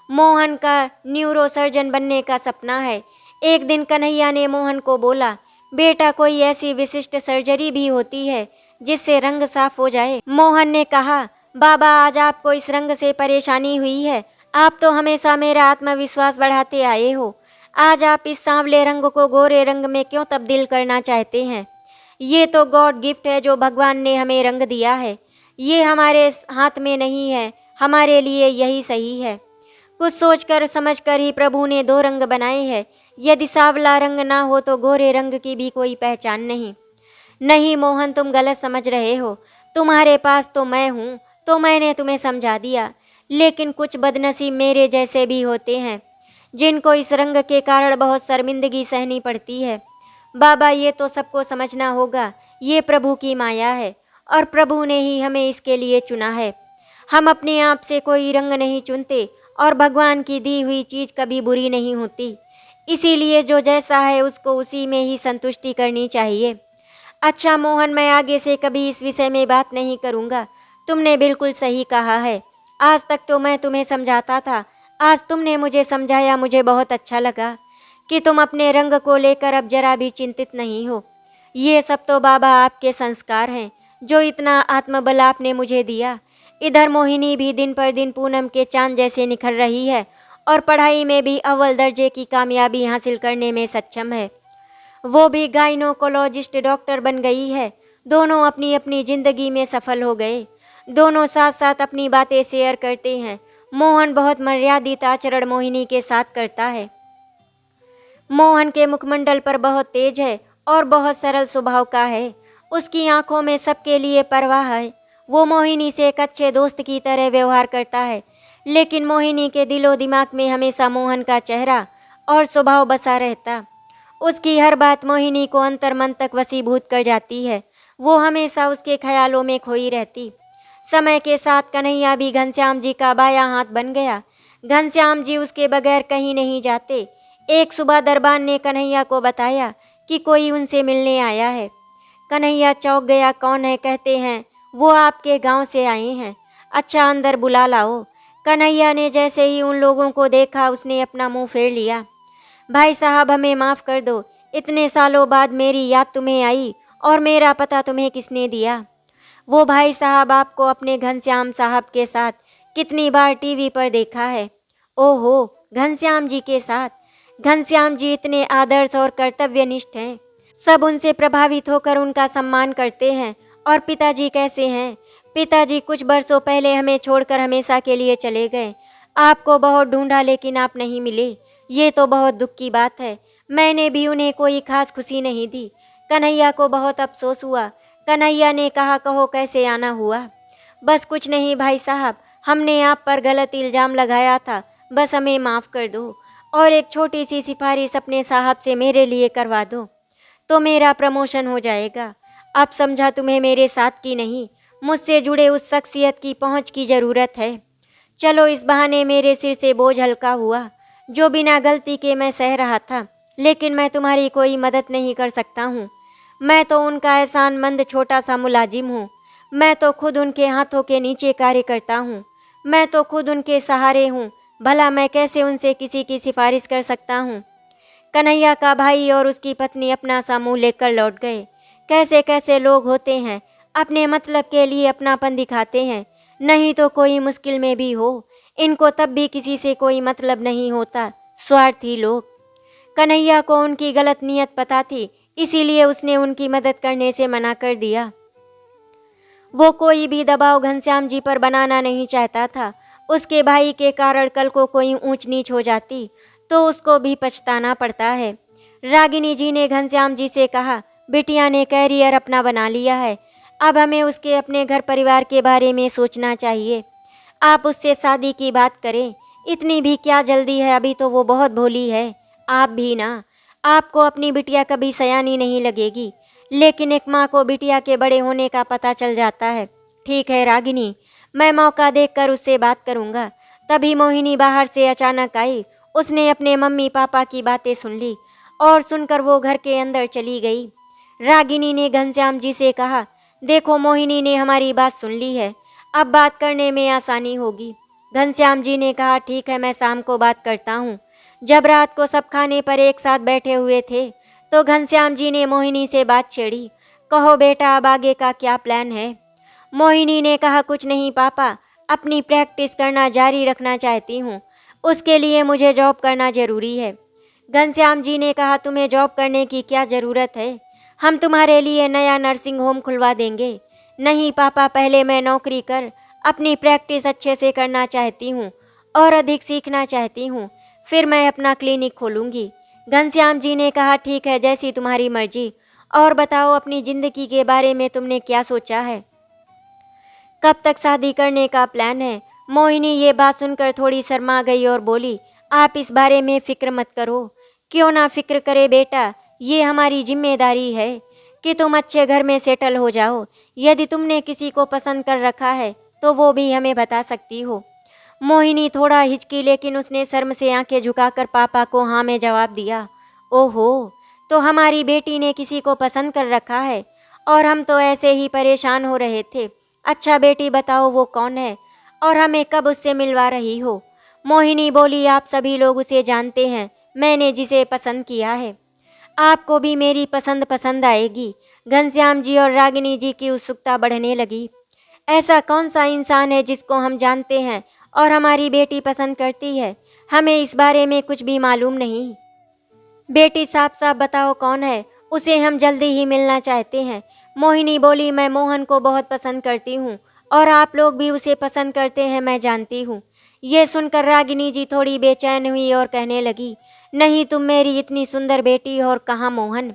मोहन का न्यूरो सर्जन बनने का सपना है। एक दिन कन्हैया ने मोहन को बोला, बेटा कोई ऐसी विशिष्ट सर्जरी भी होती है जिससे रंग साफ हो जाए। मोहन ने कहा, बाबा आज आपको इस रंग से परेशानी हुई है, आप तो हमेशा मेरा आत्मविश्वास बढ़ाते आए हो। आज आप इस सांवले रंग को गोरे रंग में क्यों तब्दील करना चाहते हैं? ये तो गॉड गिफ्ट है जो भगवान ने हमें रंग दिया है। ये हमारे हाथ में नहीं है, हमारे लिए यही सही है। कुछ सोचकर समझकर ही प्रभु ने दो रंग बनाए हैं। यदि सांवला रंग ना हो तो गोरे रंग की भी कोई पहचान नहीं। नहीं मोहन, तुम गलत समझ रहे हो। तुम्हारे पास तो मैं हूँ, तो मैंने तुम्हें समझा दिया। लेकिन कुछ बदनसीब मेरे जैसे भी होते हैं जिनको इस रंग के कारण बहुत शर्मिंदगी सहनी पड़ती है। बाबा ये तो सबको समझना होगा, ये प्रभु की माया है और प्रभु ने ही हमें इसके लिए चुना है। हम अपने आप से कोई रंग नहीं चुनते और भगवान की दी हुई चीज़ कभी बुरी नहीं होती। इसीलिए जो जैसा है उसको उसी में ही संतुष्टि करनी चाहिए। अच्छा मोहन, मैं आगे से कभी इस विषय में बात नहीं करूँगा। तुमने बिल्कुल सही कहा है। आज तक तो मैं तुम्हें समझाता था, आज तुमने मुझे समझाया, मुझे बहुत अच्छा लगा कि तुम अपने रंग को लेकर अब जरा भी चिंतित नहीं हो। ये सब तो बाबा आपके संस्कार हैं, जो इतना आत्मबल आपने मुझे दिया। इधर मोहिनी भी दिन पर दिन पूनम के चांद जैसे निखर रही है और पढ़ाई में भी अव्वल दर्जे की कामयाबी हासिल करने में सक्षम है। वो भी गाइनोकोलॉजिस्ट डॉक्टर बन गई है। दोनों अपनी अपनी ज़िंदगी में सफल हो गए। दोनों साथ साथ अपनी बातें शेयर करते हैं। मोहन बहुत मर्यादित आचरण मोहिनी के साथ करता है। मोहन के मुखमंडल पर बहुत तेज है और बहुत सरल स्वभाव का है। उसकी आंखों में सबके लिए परवाह है। वो मोहिनी से एक अच्छे दोस्त की तरह व्यवहार करता है, लेकिन मोहिनी के दिलो दिमाग में हमेशा मोहन का चेहरा और स्वभाव बसा रहता। उसकी हर बात मोहिनी को अंतर मन तक वशीभूत कर जाती है। वो हमेशा उसके ख्यालों में खोई रहती। समय के साथ कन्हैया भी घनश्याम जी का बायां हाथ बन गया। घनश्याम जी उसके बगैर कहीं नहीं जाते। एक सुबह दरबान ने कन्हैया को बताया कि कोई उनसे मिलने आया है। कन्हैया चौंक गया। कौन है? कहते हैं वो आपके गांव से आए हैं। अच्छा, अंदर बुला लाओ। कन्हैया ने जैसे ही उन लोगों को देखा उसने अपना मुंह फेर लिया। भाई साहब, हमें माफ़ कर दो। इतने सालों बाद मेरी याद तुम्हें आई और मेरा पता तुम्हें किसने दिया? वो भाई साहब आपको अपने घनश्याम साहब के साथ कितनी बार टीवी पर देखा है। ओहो, घनश्याम जी के साथ? घनश्याम जी इतने आदर्श और कर्तव्यनिष्ठ हैं। सब उनसे प्रभावित होकर उनका सम्मान करते हैं। और पिताजी कैसे हैं? पिताजी कुछ बरसों पहले हमें छोड़कर हमेशा के लिए चले गए। आपको बहुत ढूंढा लेकिन आप नहीं मिले। ये तो बहुत दुख की बात है। मैंने भी उन्हें कोई खास खुशी नहीं दी। कन्हैया को बहुत अफसोस हुआ। कन्हैया ने कहा, कहो कैसे आना हुआ? बस कुछ नहीं भाई साहब, हमने आप पर गलत इल्ज़ाम लगाया था, बस हमें माफ़ कर दो। और एक छोटी सी सिफारिश अपने साहब से मेरे लिए करवा दो तो मेरा प्रमोशन हो जाएगा। अब समझा तुम्हें मेरे साथ की नहीं, मुझसे जुड़े उस शख्सियत की पहुंच की ज़रूरत है। चलो, इस बहाने मेरे सिर से बोझ हल्का हुआ जो बिना गलती के मैं सह रहा था। लेकिन मैं तुम्हारी कोई मदद नहीं कर सकता हूँ। मैं तो उनका एहसानमंद छोटा सा मुलाजिम हूँ। मैं तो खुद उनके हाथों के नीचे कार्य करता हूँ। मैं तो खुद उनके सहारे हूँ। भला मैं कैसे उनसे किसी की सिफारिश कर सकता हूँ? कन्हैया का भाई और उसकी पत्नी अपना सा मुँह लेकर लौट गए। कैसे कैसे लोग होते हैं, अपने मतलब के लिए अपनापन दिखाते हैं। नहीं तो कोई मुश्किल में भी हो, इनको तब भी किसी से कोई मतलब नहीं होता। स्वार्थी लोग। कन्हैया को उनकी गलत नीयत पता थी, इसीलिए उसने उनकी मदद करने से मना कर दिया। वो कोई भी दबाव घनश्याम जी पर बनाना नहीं चाहता था। उसके भाई के कारण कल को कोई ऊंच नीच हो जाती तो उसको भी पछताना पड़ता है। रागिनी जी ने घनश्याम जी से कहा, बिटिया ने कैरियर अपना बना लिया है, अब हमें उसके अपने घर परिवार के बारे में सोचना चाहिए। आप उससे शादी की बात करें। इतनी भी क्या जल्दी है, अभी तो वो बहुत भोली है। आप भी ना। आपको अपनी बिटिया कभी सयानी नहीं लगेगी, लेकिन एक माँ को बिटिया के बड़े होने का पता चल जाता है। ठीक है रागिनी, मैं मौका देखकर उससे बात करूँगा। तभी मोहिनी बाहर से अचानक आई। उसने अपने मम्मी पापा की बातें सुन ली और सुनकर वो घर के अंदर चली गई। रागिनी ने घनश्याम जी से कहा, देखो मोहिनी ने हमारी बात सुन ली है, अब बात करने में आसानी होगी। घनश्याम जी ने कहा, ठीक है, मैं शाम को बात करता हूँ। जब रात को सब खाने पर एक साथ बैठे हुए थे तो घनश्याम जी ने मोहिनी से बात छेड़ी। कहो बेटा, अब आगे का क्या प्लान है? मोहिनी ने कहा, कुछ नहीं पापा, अपनी प्रैक्टिस करना जारी रखना चाहती हूँ। उसके लिए मुझे जॉब करना ज़रूरी है। घनश्याम जी ने कहा, तुम्हें जॉब करने की क्या ज़रूरत है? हम तुम्हारे लिए नया नर्सिंग होम खुलवा देंगे। नहीं पापा, पहले मैं नौकरी कर अपनी प्रैक्टिस अच्छे से करना चाहती हूँ और अधिक सीखना चाहती हूँ, फिर मैं अपना क्लिनिक खोलूँगी। घनश्याम जी ने कहा, ठीक है, जैसी तुम्हारी मर्जी। और बताओ, अपनी ज़िंदगी के बारे में तुमने क्या सोचा है? कब तक शादी करने का प्लान है? मोहिनी ये बात सुनकर थोड़ी शर्मा गई और बोली, आप इस बारे में फ़िक्र मत करो। क्यों ना फ़िक्र करे बेटा, ये हमारी जिम्मेदारी है कि तुम अच्छे घर में सेटल हो जाओ। यदि तुमने किसी को पसंद कर रखा है तो वो भी हमें बता सकती हो। मोहिनी थोड़ा हिचकी, लेकिन उसने शर्म से आंखें झुकाकर पापा को हाँ में जवाब दिया। ओहो, तो हमारी बेटी ने किसी को पसंद कर रखा है, और हम तो ऐसे ही परेशान हो रहे थे। अच्छा बेटी बताओ वो कौन है और हमें कब उससे मिलवा रही हो? मोहिनी बोली, आप सभी लोग उसे जानते हैं, मैंने जिसे पसंद किया है। आपको भी मेरी पसंद पसंद आएगी। घनश्याम जी और रागिनी जी की उत्सुकता बढ़ने लगी। ऐसा कौन सा इंसान है जिसको हम जानते हैं और हमारी बेटी पसंद करती है? हमें इस बारे में कुछ भी मालूम नहीं। बेटी साफ साफ बताओ कौन है, उसे हम जल्दी ही मिलना चाहते हैं। मोहिनी बोली, मैं मोहन को बहुत पसंद करती हूँ और आप लोग भी उसे पसंद करते हैं, मैं जानती हूँ। ये सुनकर रागिनी जी थोड़ी बेचैन हुई और कहने लगी, नहीं, तुम मेरी इतनी सुंदर बेटी और कहाँ मोहन?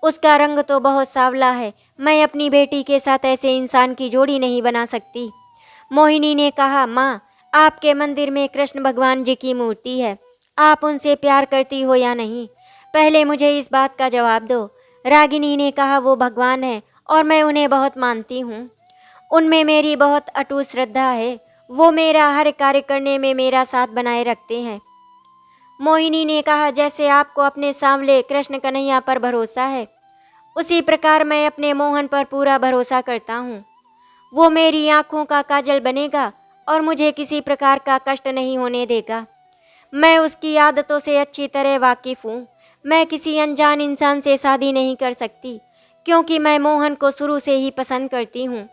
उसका रंग तो बहुत सांवला है, मैं अपनी बेटी के साथ ऐसे इंसान की जोड़ी नहीं बना सकती। मोहिनी ने कहा, माँ, आपके मंदिर में कृष्ण भगवान जी की मूर्ति है, आप उनसे प्यार करती हो या नहीं? पहले मुझे इस बात का जवाब दो। रागिनी ने कहा, वो भगवान है और मैं उन्हें बहुत मानती हूँ। उनमें मेरी बहुत अटूट श्रद्धा है, वो मेरा हर कार्य करने में मेरा साथ बनाए रखते हैं। मोहिनी ने कहा, जैसे आपको अपने सांवले कृष्ण कन्हैया पर भरोसा है, उसी प्रकार मैं अपने मोहन पर पूरा भरोसा करता हूँ। वो मेरी आँखों का काजल बनेगा और मुझे किसी प्रकार का कष्ट नहीं होने देगा। मैं उसकी आदतों से अच्छी तरह वाकिफ़ हूँ। मैं किसी अनजान इंसान से शादी नहीं कर सकती, क्योंकि मैं मोहन को शुरू से ही पसंद करती हूँ।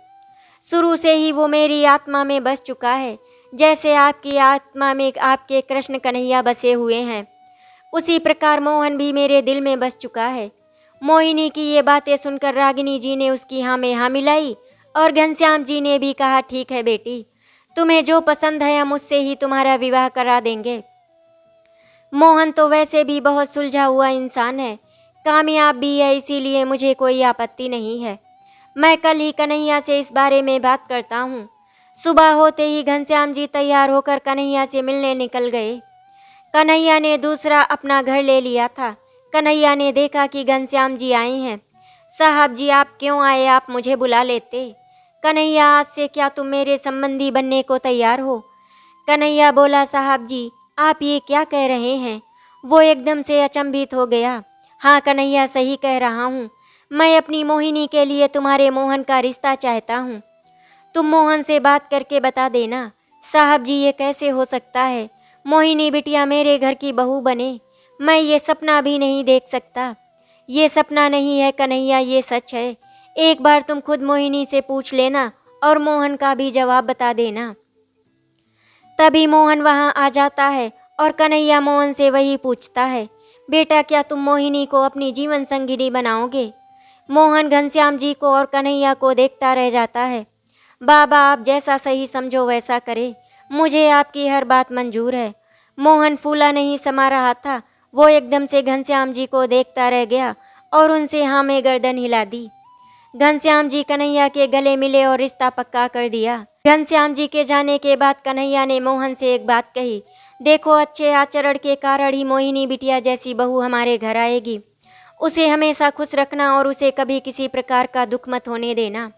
शुरू से ही वो मेरी आत्मा में बस चुका है, जैसे आपकी आत्मा में आपके कृष्ण कन्हैया बसे हुए हैं, उसी प्रकार मोहन भी मेरे दिल में बस चुका है। मोहिनी की ये बातें सुनकर रागिनी जी ने उसकी हाँ में हाँ मिलाई और घनश्याम जी ने भी कहा, ठीक है बेटी, तुम्हें जो पसंद है हम उससे ही तुम्हारा विवाह करा देंगे। मोहन तो वैसे भी बहुत सुलझा हुआ इंसान है, कामयाब भी है, इसीलिए मुझे कोई आपत्ति नहीं है। मैं कल ही कन्हैया से इस बारे में बात करता हूँ। सुबह होते ही घनश्याम जी तैयार होकर कन्हैया से मिलने निकल गए। कन्हैया ने दूसरा अपना घर ले लिया था। कन्हैया ने देखा कि घनश्याम जी आए हैं। साहब जी, आप क्यों आए? आप मुझे बुला लेते। कन्हैया, आज से क्या तुम मेरे संबंधी बनने को तैयार हो? कन्हैया बोला, साहब जी, आप ये क्या कह रहे हैं? वो एकदम से अचंभित हो गया। हाँ कन्हैया, सही कह रहा हूँ, मैं अपनी मोहिनी के लिए तुम्हारे मोहन का रिश्ता चाहता हूँ। तुम मोहन से बात करके बता देना। साहब जी, ये कैसे हो सकता है? मोहिनी बिटिया मेरे घर की बहू बने, मैं ये सपना भी नहीं देख सकता। ये सपना नहीं है कन्हैया, ये सच है। एक बार तुम खुद मोहिनी से पूछ लेना और मोहन का भी जवाब बता देना। तभी मोहन वहाँ आ जाता है और कन्हैया मोहन से वही पूछता है, बेटा, क्या तुम मोहिनी को अपनी जीवन संगिनी बनाओगे? मोहन घनश्याम जी को और कन्हैया को देखता रह जाता है। बाबा, आप जैसा सही समझो वैसा करे, मुझे आपकी हर बात मंजूर है। मोहन फूला नहीं समा रहा था, वो एकदम से घनश्याम जी को देखता रह गया और उनसे हाँ में गर्दन हिला दी। घनश्याम जी कन्हैया के गले मिले और रिश्ता पक्का कर दिया। घनश्याम जी के जाने के बाद कन्हैया ने मोहन से एक बात कही, देखो, अच्छे आचरण के कारण ही मोहिनी बिटिया जैसी बहू हमारे घर आएगी। उसे हमेशा खुश रखना और उसे कभी किसी प्रकार का दुख मत होने देना।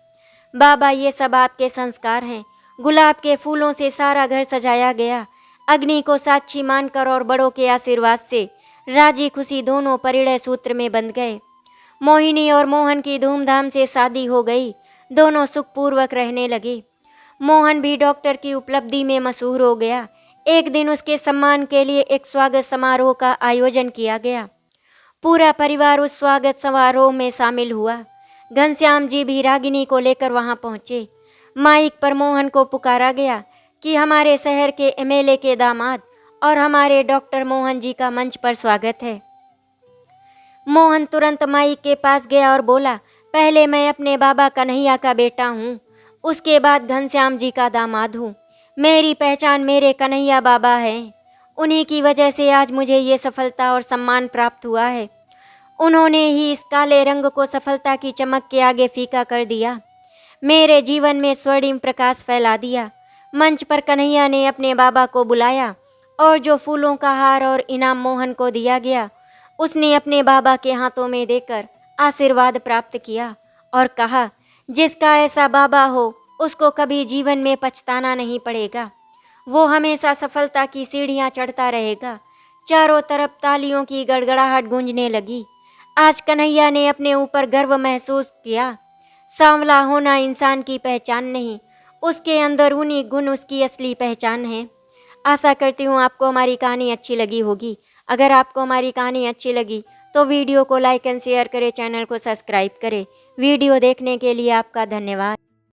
बाबा, ये सब आपके संस्कार हैं। गुलाब के फूलों से सारा घर सजाया गया। अग्नि को साक्षी मानकर और बड़ों के आशीर्वाद से राजी खुशी दोनों परिणय सूत्र में बंध गए। मोहिनी और मोहन की धूमधाम से शादी हो गई। दोनों सुखपूर्वक रहने लगे। मोहन भी डॉक्टर की उपलब्धि में मशहूर हो गया। एक दिन उसके सम्मान के लिए एक स्वागत समारोह का आयोजन किया गया। पूरा परिवार उस स्वागत समारोह में शामिल हुआ। घनश्याम जी भी रागिनी को लेकर वहां पहुंचे। माइक पर मोहन को पुकारा गया कि हमारे शहर के एमएलए के दामाद और हमारे डॉक्टर मोहन जी का मंच पर स्वागत है। मोहन तुरंत माइक के पास गया और बोला, पहले मैं अपने बाबा कन्हैया का बेटा हूँ, उसके बाद घनश्याम जी का दामाद हूँ। मेरी पहचान मेरे कन्हैया बाबा हैं। उन्हीं की वजह से आज मुझे ये सफलता और सम्मान प्राप्त हुआ है। उन्होंने ही इस काले रंग को सफलता की चमक के आगे फीका कर दिया, मेरे जीवन में स्वर्णिम प्रकाश फैला दिया। मंच पर कन्हैया ने अपने बाबा को बुलाया और जो फूलों का हार और इनाम मोहन को दिया गया, उसने अपने बाबा के हाथों में देकर आशीर्वाद प्राप्त किया और कहा, जिसका ऐसा बाबा हो उसको कभी जीवन में पछताना नहीं पड़ेगा। वो हमेशा सफलता की सीढ़ियां चढ़ता रहेगा। चारों तरफ तालियों की गड़गड़ाहट गूंजने लगी। आज कन्हैया ने अपने ऊपर गर्व महसूस किया। सांवला होना इंसान की पहचान नहीं, उसके अंदरूनी गुण उसकी असली पहचान है। आशा करती हूँ आपको हमारी कहानी अच्छी लगी होगी। अगर आपको हमारी कहानी अच्छी लगी तो वीडियो को लाइक एंड शेयर करें, चैनल को सब्सक्राइब करें। वीडियो देखने के लिए आपका धन्यवाद।